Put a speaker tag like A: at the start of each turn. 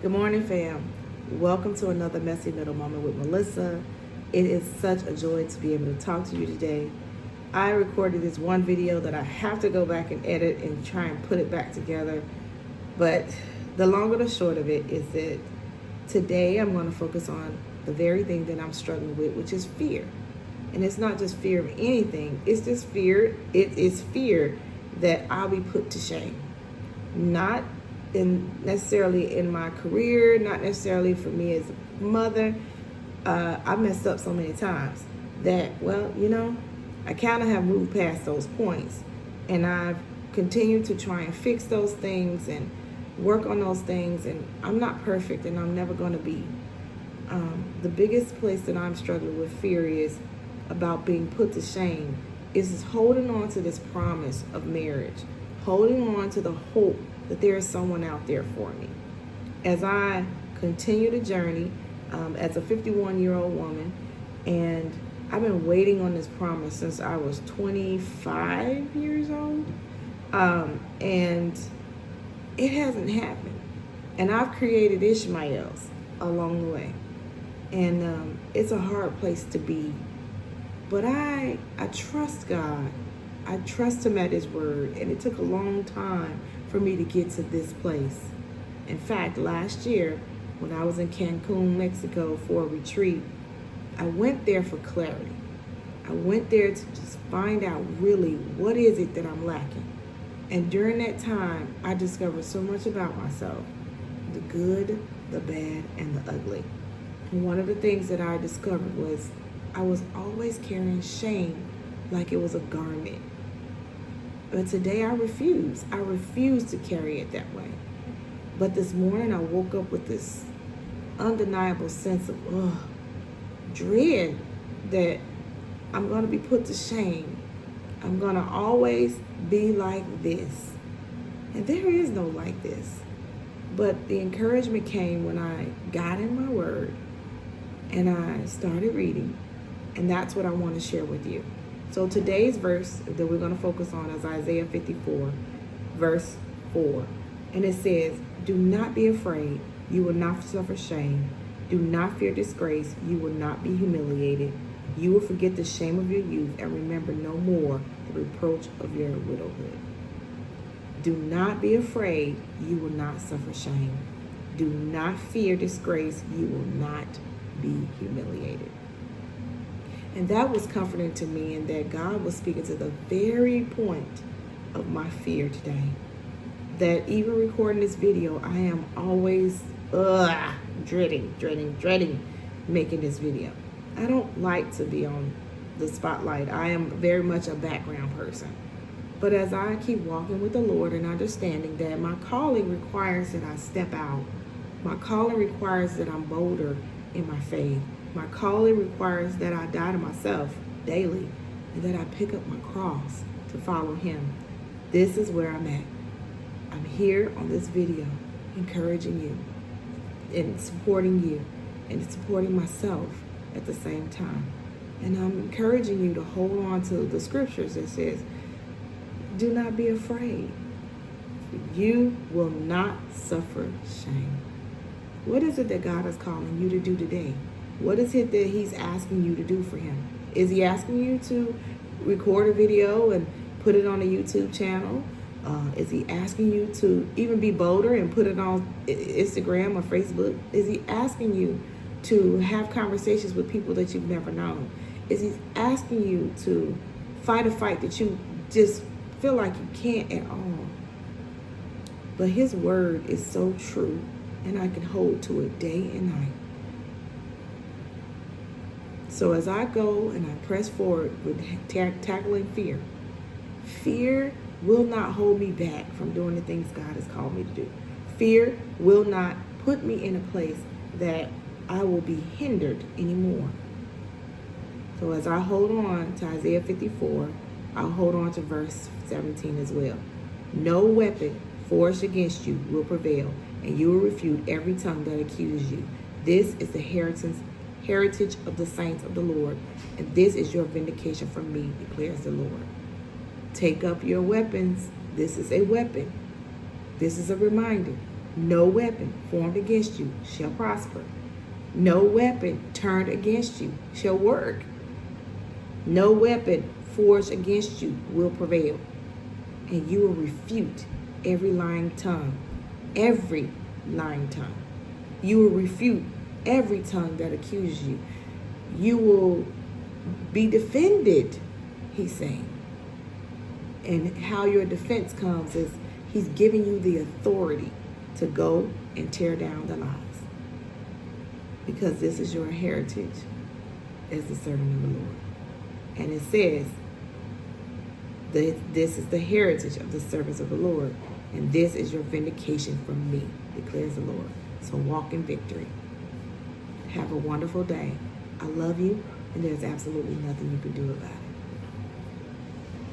A: Good morning, fam. Welcome to another Messy Middle Moment with Melissa. It is such a joy to be able to talk to you today. I recorded this one video that I have to go back and edit and try and put it back together. But the long and the short of it is that today I'm going to focus on the very thing that I'm struggling with, which is fear. And it's not just fear of anything, it's just fear. It is fear that I'll be put to shame. Not necessarily in my career, not necessarily for me as a mother. I messed up so many times that, I kind of have moved past those points, and I've continued to try and fix those things and work on those things, and I'm not perfect, and I'm never going to be. The biggest place that I'm struggling with fear is about being put to shame, is holding on to this promise of marriage, holding on to the hope that there is someone out there for me. As I continue the journey as a 51-year-old woman, and I've been waiting on this promise since I was 25 years old, and it hasn't happened. And I've created Ishmaels along the way, and it's a hard place to be. But I trust God. I trust Him at His word, and it took a long time for me to get to this place. In fact, last year, when I was in Cancun, Mexico for a retreat, I went there for clarity. I went there to just find out really what is it that I'm lacking. And during that time, I discovered so much about myself, the good, the bad, and the ugly. And one of the things that I discovered was I was always carrying shame like it was a garment. But today I refuse. I refuse to carry it that way. But this morning I woke up with this undeniable sense of dread that I'm going to be put to shame. I'm going to always be like this. And there is no like this. But the encouragement came when I got in my word and I started reading. And that's what I want to share with you. So today's verse that we're going to focus on is Isaiah 54, verse 4. And it says, "Do not be afraid, you will not suffer shame. Do not fear disgrace, you will not be humiliated. You will forget the shame of your youth and remember no more the reproach of your widowhood." Do not be afraid, you will not suffer shame. Do not fear disgrace, you will not be humiliated. And that was comforting to me, and that God was speaking to the very point of my fear today. That even recording this video, I am always dreading making this video. I don't like to be on the spotlight. I am very much a background person. But as I keep walking with the Lord and understanding that my calling requires that I step out, my calling requires that I'm bolder in my faith. My calling requires that I die to myself daily and that I pick up my cross to follow Him. This is where I'm at. I'm here on this video encouraging you and supporting you and supporting myself at the same time. And I'm encouraging you to hold on to the scriptures that says, do not be afraid. You will not suffer shame. What is it that God is calling you to do today? What is it that He's asking you to do for Him? Is He asking you to record a video and put it on a YouTube channel? Is He asking you to even be bolder and put it on Instagram or Facebook? Is He asking you to have conversations with people that you've never known? Is He asking you to fight a fight that you just feel like you can't at all? But His word is so true, and I can hold to it day and night. So as I go and I press forward with tackling fear, fear will not hold me back from doing the things God has called me to do. Fear will not put me in a place that I will be hindered anymore. So as I hold on to Isaiah 54, I'll hold on to verse 17 as well. No weapon forged against you will prevail, and you will refute every tongue that accuses you. This is the heritage of the saints of the Lord, and this is your vindication from me, declares the Lord. Take up your weapons. This is a weapon. This is a reminder. No weapon formed against you shall prosper. No weapon turned against you shall work. No weapon forged against you will prevail. And you will refute every lying tongue. Every lying tongue. You will refute every tongue that accuses you. You will be defended, he's saying. And how your defense comes is he's giving you the authority to go and tear down the lies. Because this is your heritage as the servant of the Lord. And it says that this is the heritage of the servants of the Lord. And this is your vindication from me, declares the Lord. So walk in victory. Have a wonderful day. I love you, and there's absolutely nothing you can do about it.